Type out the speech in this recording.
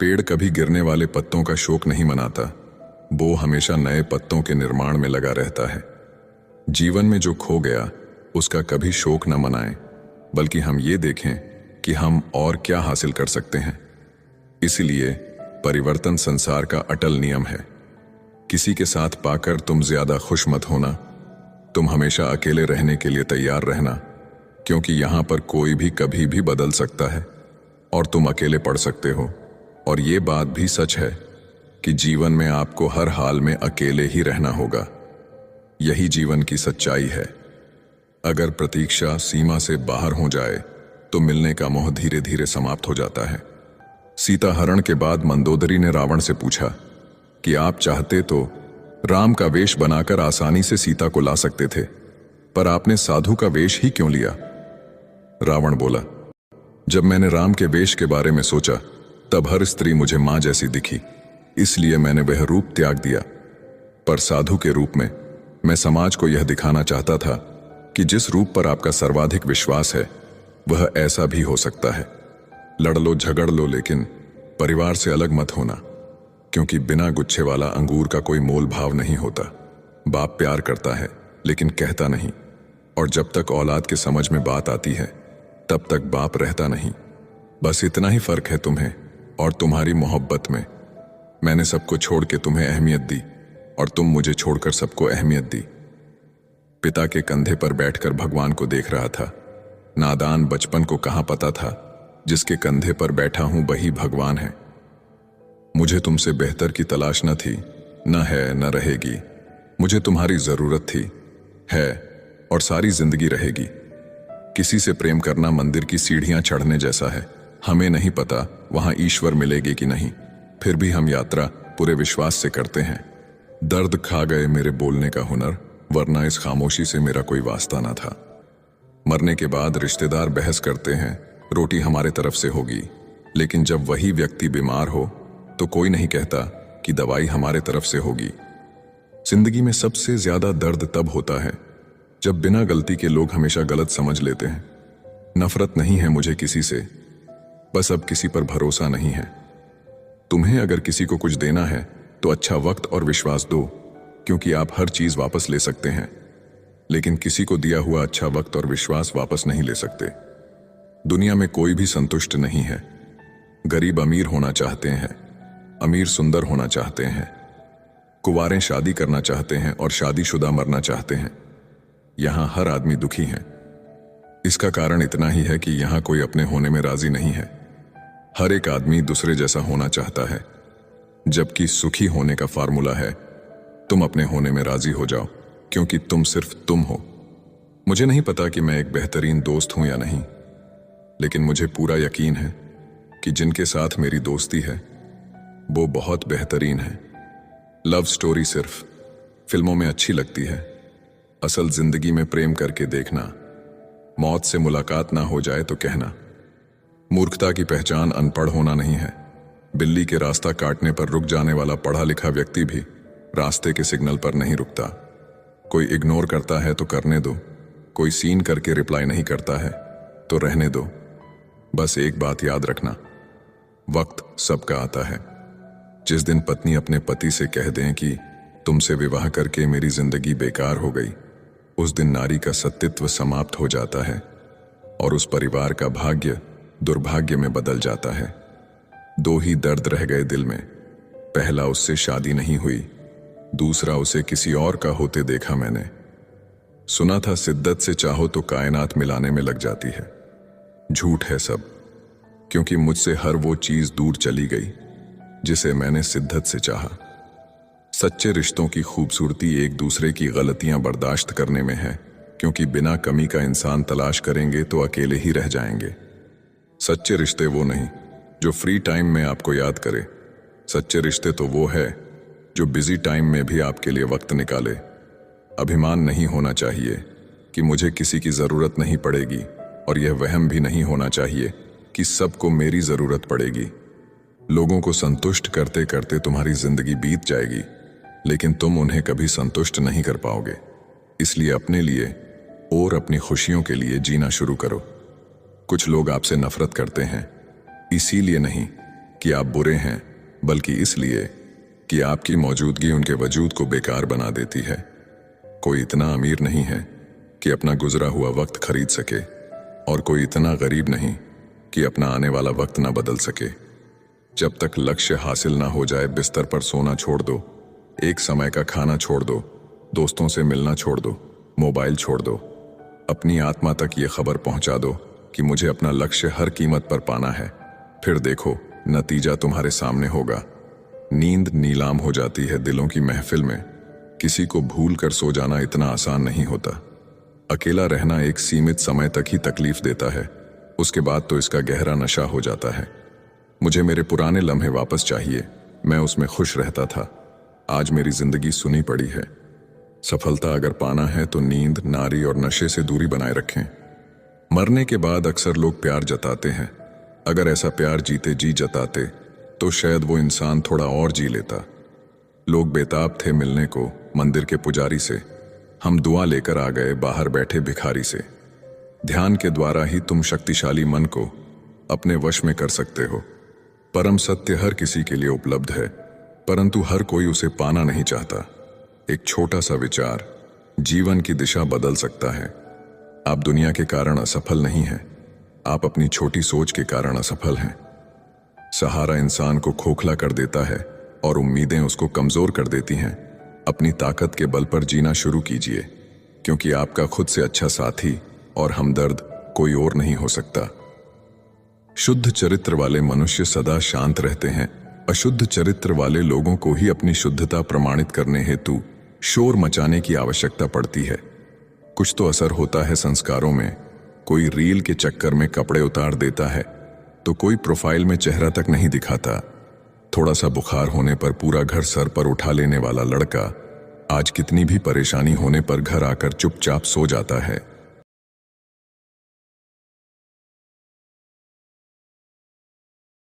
पेड़ कभी गिरने वाले पत्तों का शोक नहीं मनाता, वो हमेशा नए पत्तों के निर्माण में लगा रहता है। जीवन में जो खो गया उसका कभी शोक न मनाएं, बल्कि हम ये देखें कि हम और क्या हासिल कर सकते हैं। इसलिए परिवर्तन संसार का अटल नियम है। किसी के साथ पाकर तुम ज्यादा खुश मत होना। तुम हमेशा अकेले रहने के लिए तैयार रहना, क्योंकि यहां पर कोई भी कभी भी बदल सकता है और तुम अकेले पड़ सकते हो। और ये बात भी सच है कि जीवन में आपको हर हाल में अकेले ही रहना होगा। यही जीवन की सच्चाई है। अगर प्रतीक्षा सीमा से बाहर हो जाए तो मिलने का मोह धीरे धीरे समाप्त हो जाता है। सीता हरण के बाद मंदोदरी ने रावण से पूछा कि आप चाहते तो राम का वेश बनाकर आसानी से सीता को ला सकते थे, पर आपने साधु का वेश ही क्यों लिया? रावण बोला, जब मैंने राम के वेश के बारे में सोचा तब हर स्त्री मुझे मां जैसी दिखी, इसलिए मैंने वह रूप त्याग दिया। पर साधु के रूप में मैं समाज को यह दिखाना चाहता था कि जिस रूप पर आपका सर्वाधिक विश्वास है वह ऐसा भी हो सकता है। लड़ लो झगड़ लो, लेकिन परिवार से अलग मत होना, क्योंकि बिना गुच्छे वाला अंगूर का कोई मोल भाव नहीं होता। बाप प्यार करता है लेकिन कहता नहीं, और जब तक औलाद के समझ में बात आती है तब तक बाप रहता नहीं। बस इतना ही फर्क है तुम्हें और तुम्हारी मोहब्बत में। मैंने सबको छोड़ के तुम्हें अहमियत दी और तुम मुझे छोड़कर सबको अहमियत दी। पिता के कंधे पर बैठकर भगवान को देख रहा था। नादान बचपन को कहां पता था जिसके कंधे पर बैठा हूं वही भगवान है। मुझे तुमसे बेहतर की तलाश न थी, न है न रहेगी। मुझे तुम्हारी जरूरत थी, है और सारी जिंदगी रहेगी। किसी से प्रेम करना मंदिर की सीढ़ियां चढ़ने जैसा है। हमें नहीं पता वहां ईश्वर मिलेगी कि नहीं, फिर भी हम यात्रा पूरे विश्वास से करते हैं। दर्द खा गए मेरे बोलने का हुनर, वरना इस खामोशी से मेरा कोई वास्ता ना था। मरने के बाद रिश्तेदार बहस करते हैं रोटी हमारे तरफ से होगी, लेकिन जब वही व्यक्ति बीमार हो तो कोई नहीं कहता कि दवाई हमारे तरफ से होगी। जिंदगी में सबसे ज्यादा दर्द तब होता है जब बिना गलती के लोग हमेशा गलत समझ लेते हैं। नफरत नहीं है मुझे किसी से, बस अब किसी पर भरोसा नहीं है। तुम्हें अगर किसी को कुछ देना है तो अच्छा वक्त और विश्वास दो, क्योंकि आप हर चीज वापस ले सकते हैं, लेकिन किसी को दिया हुआ अच्छा वक्त और विश्वास वापस नहीं ले सकते। दुनिया में कोई भी संतुष्ट नहीं है। गरीब अमीर होना चाहते हैं, अमीर सुंदर होना चाहते हैं, कुंवारें शादी करना चाहते हैं और शादीशुदा मरना चाहते हैं। यहां हर आदमी दुखी है। इसका कारण इतना ही है कि यहां कोई अपने होने में राजी नहीं है। हर एक आदमी दूसरे जैसा होना चाहता है, जबकि सुखी होने का फार्मूला है तुम अपने होने में राजी हो जाओ, क्योंकि तुम सिर्फ तुम हो। मुझे नहीं पता कि मैं एक बेहतरीन दोस्त हूं या नहीं, लेकिन मुझे पूरा यकीन है कि जिनके साथ मेरी दोस्ती है वो बहुत बेहतरीन है। लव स्टोरी सिर्फ फिल्मों में अच्छी लगती है, असल जिंदगी में प्रेम करके देखना। मौत से मुलाकात ना हो जाए तो कहना। मूर्खता की पहचान अनपढ़ होना नहीं है। बिल्ली के रास्ता काटने पर रुक जाने वाला पढ़ा लिखा व्यक्ति भी रास्ते के सिग्नल पर नहीं रुकता। कोई इग्नोर करता है तो करने दो, कोई सीन करके रिप्लाई नहीं करता है तो रहने दो। बस एक बात याद रखना, वक्त सबका आता है। जिस दिन पत्नी अपने पति से कह दें कि तुमसे विवाह करके मेरी जिंदगी बेकार हो गई, उस दिन नारी का सतीत्व समाप्त हो जाता है और उस परिवार का भाग्य दुर्भाग्य में बदल जाता है। दो ही दर्द रह गए दिल में। पहला उससे शादी नहीं हुई, दूसरा उसे किसी और का होते देखा मैंने। सुना था शिद्दत से चाहो तो कायनात मिलाने में लग जाती है। झूठ है सब, क्योंकि मुझसे हर वो चीज दूर चली गई जिसे मैंने शिद्दत से चाहा। सच्चे रिश्तों की खूबसूरती एक दूसरे की गलतियां बर्दाश्त करने में है, क्योंकि बिना कमी का इंसान तलाश करेंगे तो अकेले ही रह जाएंगे। सच्चे रिश्ते वो नहीं जो फ्री टाइम में आपको याद करे। सच्चे रिश्ते तो वो है जो बिजी टाइम में भी आपके लिए वक्त निकाले। अभिमान नहीं होना चाहिए कि मुझे किसी की जरूरत नहीं पड़ेगी, और यह वहम भी नहीं होना चाहिए कि सबको मेरी जरूरत पड़ेगी। लोगों को संतुष्ट करते करते तुम्हारी जिंदगी बीत जाएगी, लेकिन तुम उन्हें कभी संतुष्ट नहीं कर पाओगे। इसलिए अपने लिए और अपनी खुशियों के लिए जीना शुरू करो। कुछ लोग आपसे नफरत करते हैं, इसीलिए नहीं कि आप बुरे हैं, बल्कि इसलिए कि आपकी मौजूदगी उनके वजूद को बेकार बना देती है। कोई इतना अमीर नहीं है कि अपना गुजरा हुआ वक्त खरीद सके, और कोई इतना गरीब नहीं कि अपना आने वाला वक्त ना बदल सके। जब तक लक्ष्य हासिल ना हो जाए, बिस्तर पर सोना छोड़ दो, एक समय का खाना छोड़ दो, दोस्तों से मिलना छोड़ दो, मोबाइल छोड़ दो। अपनी आत्मा तक ये खबर पहुंचा दो कि मुझे अपना लक्ष्य हर कीमत पर पाना है। फिर देखो, नतीजा तुम्हारे सामने होगा। नींद नीलाम हो जाती है दिलों की महफिल में। किसी को भूल कर सो जाना इतना आसान नहीं होता। अकेला रहना एक सीमित समय तक ही तकलीफ देता है, उसके बाद तो इसका गहरा नशा हो जाता है। मुझे मेरे पुराने लम्हे वापस चाहिए, मैं उसमें खुश रहता था। आज मेरी जिंदगी सुनी पड़ी है। सफलता अगर पाना है तो नींद, नारी और नशे से दूरी बनाए रखें। मरने के बाद अक्सर लोग प्यार जताते हैं। अगर ऐसा प्यार जीते जी जताते तो शायद वो इंसान थोड़ा और जी लेता। लोग बेताब थे मिलने को मंदिर के पुजारी से। हम दुआ लेकर आ गए बाहर बैठे भिखारी से। ध्यान के द्वारा ही तुम शक्तिशाली मन को अपने वश में कर सकते हो। परम सत्य हर किसी के लिए उपलब्ध है, परंतु हर कोई उसे पाना नहीं चाहता। एक छोटा सा विचार जीवन की दिशा बदल सकता है। आप दुनिया के कारण असफल नहीं हैं, आप अपनी छोटी सोच के कारण असफल हैं। सहारा इंसान को खोखला कर देता है और उम्मीदें उसको कमजोर कर देती हैं। अपनी ताकत के बल पर जीना शुरू कीजिए, क्योंकि आपका खुद से अच्छा साथी और हमदर्द कोई और नहीं हो सकता। शुद्ध चरित्र वाले मनुष्य सदा शांत रहते हैं। अशुद्ध चरित्र वाले लोगों को ही अपनी शुद्धता प्रमाणित करने हेतु शोर मचाने की आवश्यकता पड़ती है। कुछ तो असर होता है संस्कारों में। कोई रील के चक्कर में कपड़े उतार देता है तो कोई प्रोफाइल में चेहरा तक नहीं दिखाता। थोड़ा सा बुखार होने पर पूरा घर सर पर उठा लेने वाला लड़का आज कितनी भी परेशानी होने पर घर आकर चुपचाप सो जाता है।